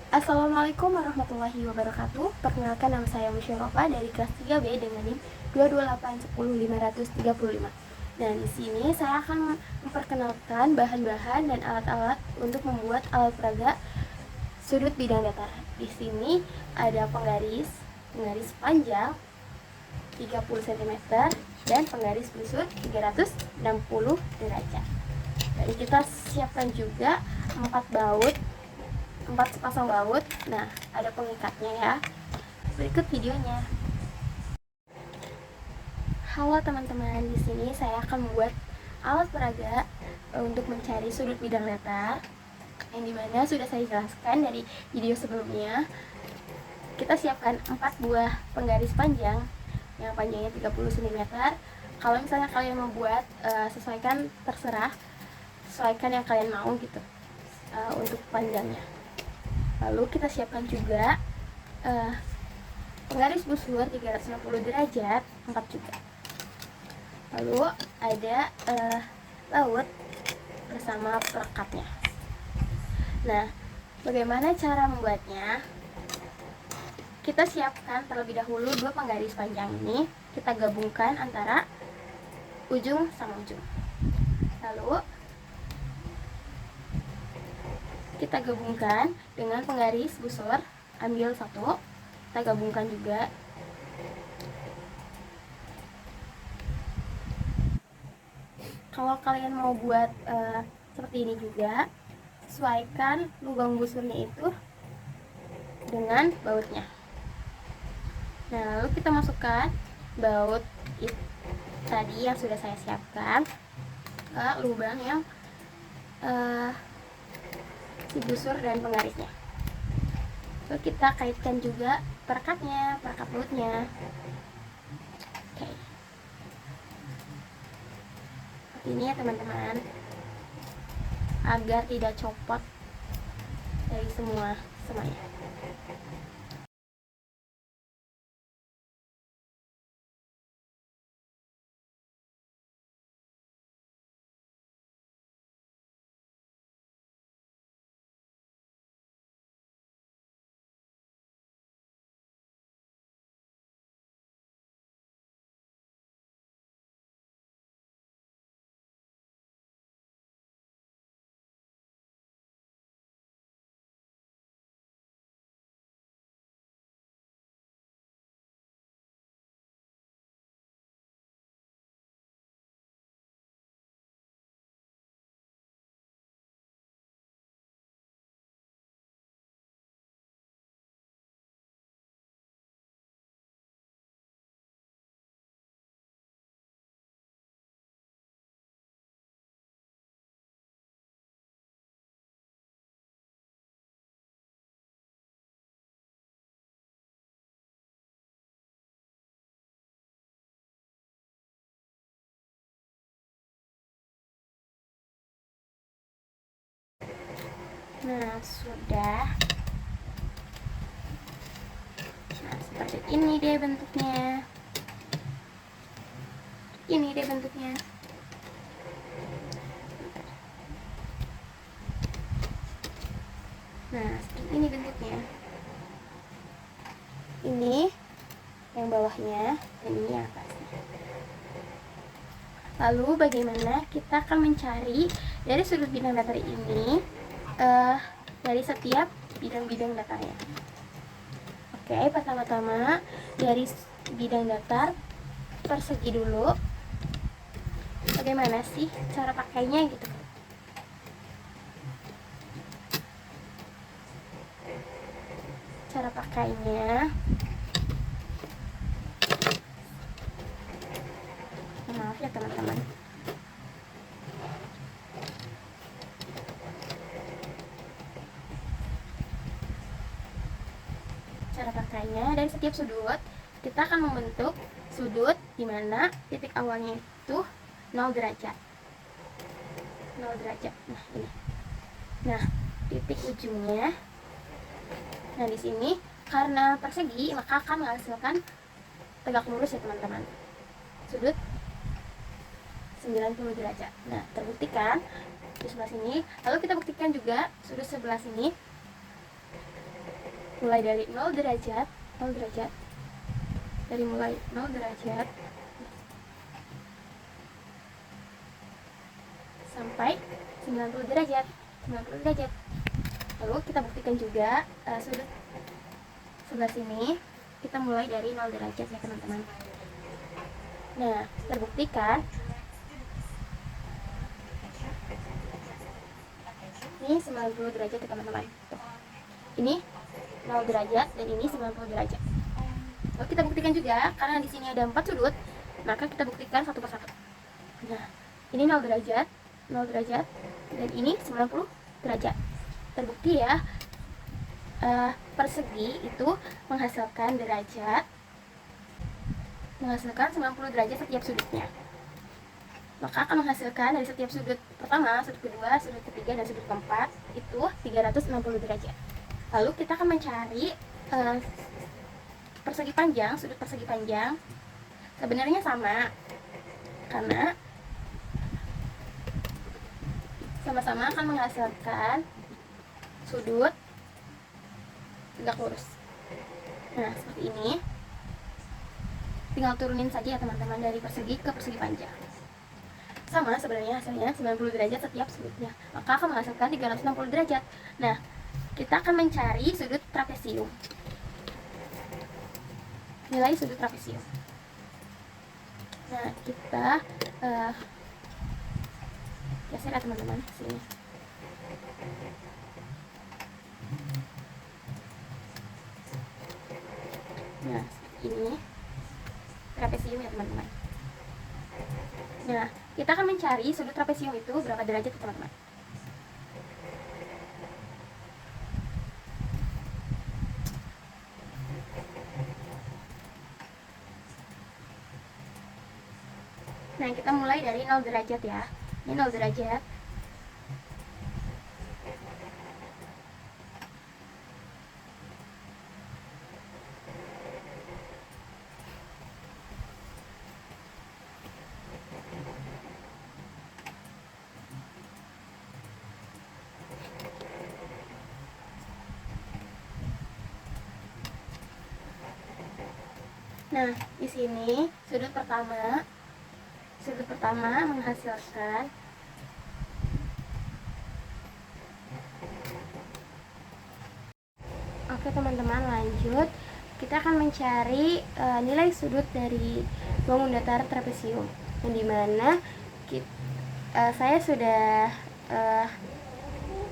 Assalamualaikum warahmatullahi wabarakatuh. Perkenalkan, nama saya Musyarofa dari kelas 3B dengan NIM 228101535. Dan di sini saya akan memperkenalkan bahan-bahan dan alat-alat untuk membuat alat peraga sudut bidang datar. Di sini ada penggaris panjang 30 cm dan penggaris busur 360 derajat. Dan kita siapkan juga 4 sepasang baut. Nah, ada pengikatnya ya. Berikut videonya. Halo teman-teman, di sini saya akan membuat alat peraga untuk mencari sudut bidang datar, yang dimana sudah saya jelaskan dari video sebelumnya. Kita siapkan 4 buah penggaris panjang yang panjangnya 30 cm. Kalau misalnya kalian mau buat, terserah, sesuaikan yang kalian mau gitu untuk panjangnya. Lalu kita siapkan juga penggaris busur 360 derajat 4 juga. Lalu ada laut bersama pelekatnya. Nah, bagaimana cara membuatnya? Kita siapkan terlebih dahulu 2 penggaris panjang ini, kita gabungkan antara ujung sama ujung. Lalu kita gabungkan dengan penggaris busur, ambil satu, kita gabungkan juga. Kalau kalian mau buat seperti ini juga, sesuaikan lubang busurnya itu dengan bautnya. Nah, lalu kita masukkan baut tadi yang sudah saya siapkan ke lubang yang si busur dan penggarisnya. Lalu kita kaitkan juga perekat bautnya. Oke. Seperti ini ya teman-teman, agar tidak copot dari semuanya. Nah, sudah. Nah, seperti ini deh bentuknya. Nah, seperti ini bentuknya. Ini yang bawahnya dan ini yang atasnya. Lalu bagaimana kita akan mencari dari sudut bidang datar ini dari setiap bidang-bidang datarnya. Oke, pertama-tama dari bidang datar persegi dulu. Bagaimana sih cara pakainya gitu? Cara pakainya, maaf ya teman-teman. Cara pakainya, dari setiap sudut kita akan membentuk sudut di mana titik awalnya itu 0 derajat. Nah, ini. Nah, titik ujungnya. Nah, di sini karena persegi maka akan menghasilkan tegak lurus ya teman-teman. Sudut 90 derajat. Nah, terbukti kan di sebelah sini. Lalu kita buktikan juga sudut sebelah sini mulai dari 0 derajat, dari mulai 0 derajat sampai 90 derajat. Lalu kita buktikan juga sudut sebelah sini kita mulai dari 0 derajat ya teman-teman. Nah, terbuktikan ini 90 derajat ya teman-teman. Ini 0 derajat dan ini 90 derajat. Lalu kita buktikan juga karena di sini ada 4 sudut, maka kita buktikan satu persatu. Nah, ini 0 derajat, dan ini 90 derajat. Terbukti ya, persegi itu menghasilkan 90 derajat setiap sudutnya. Maka akan menghasilkan dari setiap sudut pertama, sudut kedua, sudut ketiga, dan sudut keempat itu 360 derajat. Lalu kita akan mencari sudut persegi panjang. Sebenarnya sama, karena sama-sama akan menghasilkan sudut tegak lurus. Nah, seperti ini. Tinggal turunin saja ya teman-teman dari persegi ke persegi panjang. Sama sebenarnya hasilnya 90 derajat setiap sudutnya, maka akan menghasilkan 360 derajat. Nah, kita akan mencari sudut trapesium. Nilai sudut trapesium. Nah, kita geser ya teman-teman sini. Nah, ini trapesium ya teman-teman. Nah, kita akan mencari sudut trapesium itu berapa derajat ya teman-teman. Nah, kita mulai dari 0 derajat ya. Ini 0 derajat. Nah, di sini sudut pertama menghasilkan Oke teman-teman, lanjut. Kita akan mencari nilai sudut dari bangun datar trapesium, yang dimana saya sudah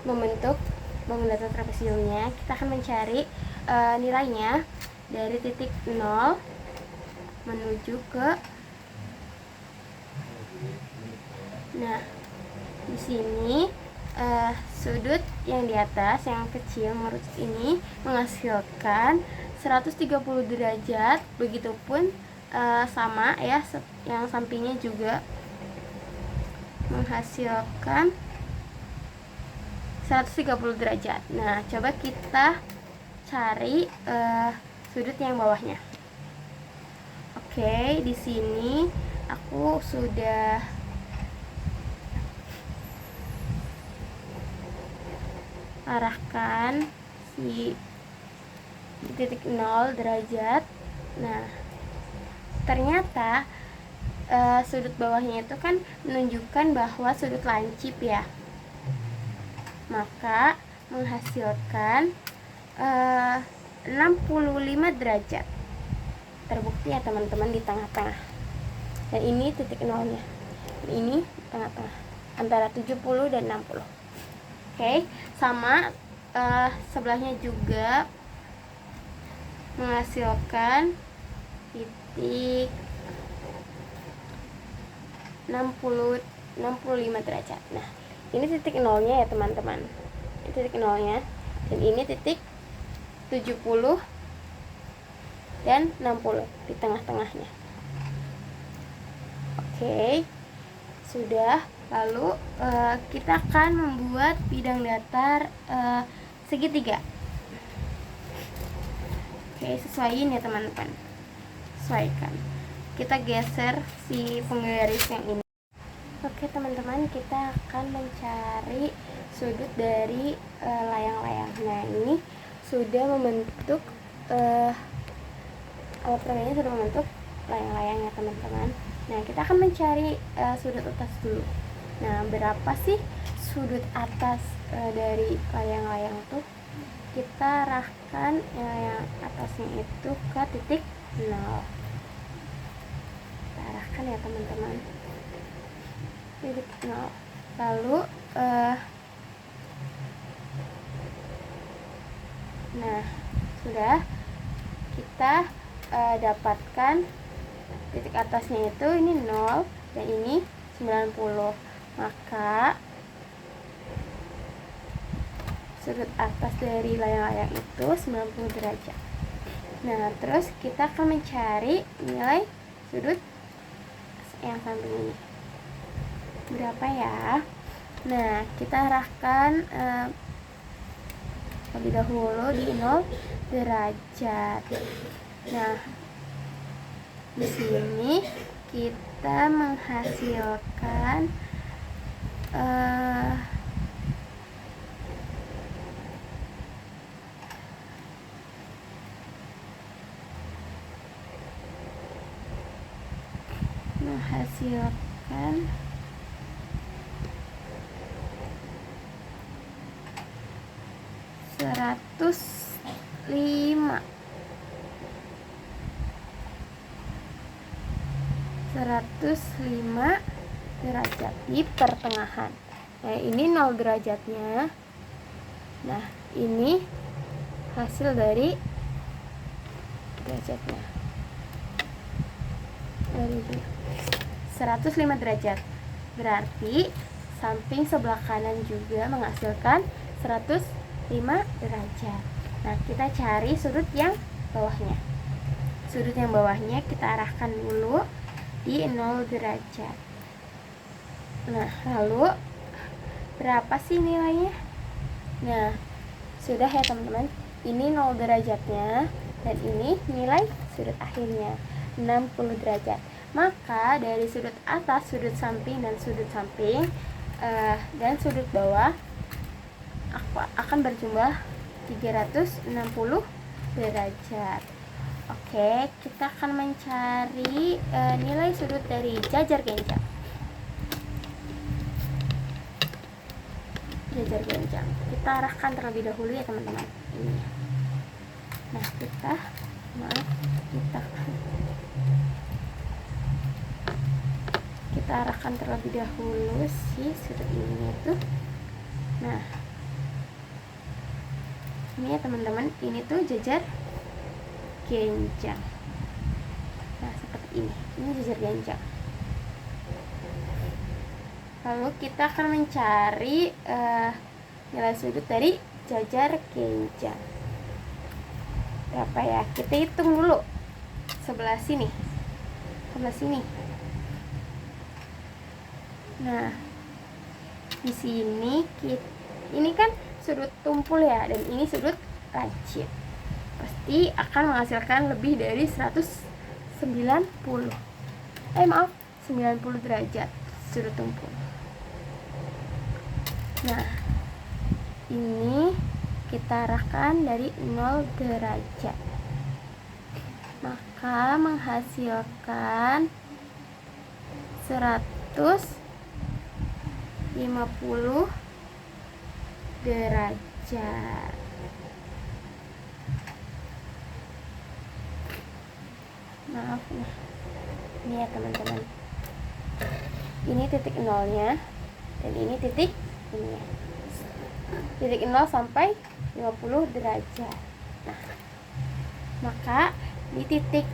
membentuk bangun datar trapesiumnya. Kita akan mencari nilainya dari titik 0 menuju ke, nah di sini sudut yang di atas yang kecil merucut ini menghasilkan 130 derajat, begitupun sama ya, yang sampingnya juga menghasilkan 130 derajat. Nah, coba kita cari sudut yang bawahnya. Oke, di sini aku sudah arahkan si titik 0 derajat. Nah, ternyata sudut bawahnya itu kan menunjukkan bahwa sudut lancip ya, maka menghasilkan 65 derajat. Terbukti ya teman-teman, di tengah-tengah. Dan ini titik nolnya, dan ini tengah-tengah antara 70 dan 60. Oke, sama sebelahnya juga menghasilkan titik 65 derajat. Nah, ini titik nolnya ya teman-teman, ini titik nolnya, dan ini titik 70 dan 60 di tengah-tengahnya. Oke, sudah. Lalu kita akan membuat bidang datar segitiga. Oke, sesuaiin ya teman-teman, sesuaikan. Kita geser si penggaris yang ini. Oke teman-teman, kita akan mencari sudut dari layang-layang. Nah, ini sudah membentuk alat peraganya sudah membentuk layang-layang ya teman-teman. Nah, kita akan mencari sudut atas dulu. Nah, berapa sih sudut atas dari layang-layang tuh? Kita arahkan yang atasnya itu ke titik 0. Kita arahkan ya teman-teman, titik 0. Lalu nah, sudah kita dapatkan titik atasnya itu ini 0 dan ini 90. Maka sudut atas dari layang-layang itu 90 derajat. Nah, terus kita akan mencari nilai sudut yang samping ini. Berapa ya? Nah, kita arahkan lebih dahulu di 0 derajat. Nah, di sini kita menghasilkan menghasilkan 105 derajat di pertengahan. Nah, ini 0 derajatnya. Nah, ini hasil dari derajatnya. Dari 105 derajat. Berarti samping sebelah kanan juga menghasilkan 105 derajat. Nah, kita cari sudut yang bawahnya. Sudut yang bawahnya kita arahkan dulu di 0 derajat. Nah, lalu berapa sih nilainya? Nah, sudah ya teman-teman. Ini 0 derajatnya dan ini nilai sudut akhirnya 60 derajat. Maka dari sudut atas, sudut samping dan sudut samping dan sudut bawah akan berjumlah 360 derajat. Oke, kita akan mencari nilai sudut dari jajar genjang. Jajar genjang kita arahkan terlebih dahulu ya teman-teman. Ini. Nah, kita arahkan terlebih dahulu si sudut ini itu. Nah, ini ya teman-teman, ini tuh jajar genjang. Nah, seperti ini jajar genjang. Lalu kita akan mencari nilai sudut dari jajar genjang. Berapa ya? Kita hitung dulu. Sebelah sini. Nah, di sini ini kan sudut tumpul ya, dan ini sudut lancip. Pasti akan menghasilkan lebih dari 90 derajat sudut tumpul. Nah, ini kita arahkan dari 0 derajat. Maka menghasilkan 150 derajat. Maaf nih. Ini ya teman-teman. Ini titik nolnya dan ini titik ini. Titik 0 sampai 50 derajat. Nah, maka di titik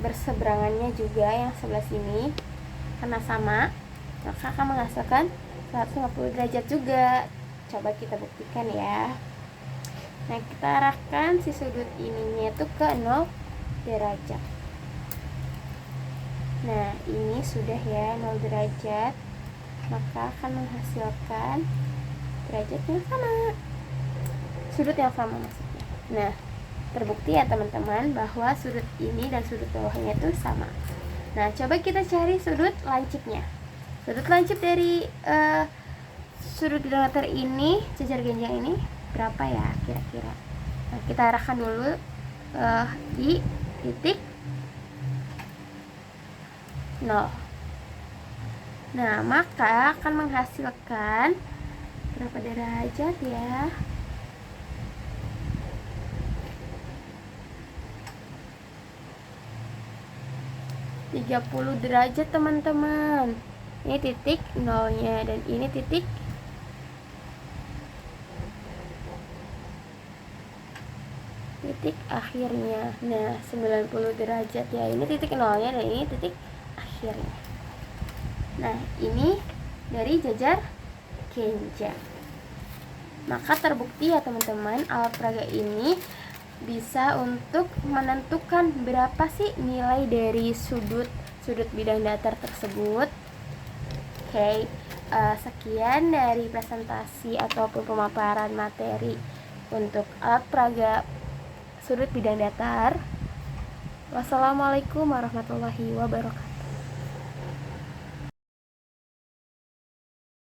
berseberangannya juga yang sebelah sini karena sama, maka akan menghasilkan 150 derajat juga. Coba kita buktikan ya. Nah, kita arahkan si sudut ininya itu ke 0 derajat. Nah, ini sudah ya 0 derajat. Maka akan menghasilkan derajat yang sama, sudut yang sama maksudnya. Nah, terbukti ya teman-teman bahwa sudut ini dan sudut bawahnya itu sama. Nah, coba kita cari sudut lancipnya. Sudut lancip dari sudut bidang latar ini, jajar genjang ini berapa ya kira-kira? Nah, kita arahkan dulu I titik 0. Nah, maka akan menghasilkan berapa derajat ya? 30 derajat teman-teman. Ini titik nolnya dan ini titik akhirnya. Nah, 90 derajat ya. Ini titik nolnya dan ini titik akhirnya. Nah, ini dari jajar Kenja. Maka terbukti ya teman-teman, alat peraga ini bisa untuk menentukan berapa sih nilai dari sudut bidang datar tersebut. Oke, sekian dari presentasi ataupun pemaparan materi untuk alat peraga sudut bidang datar. Wassalamualaikum warahmatullahi wabarakatuh.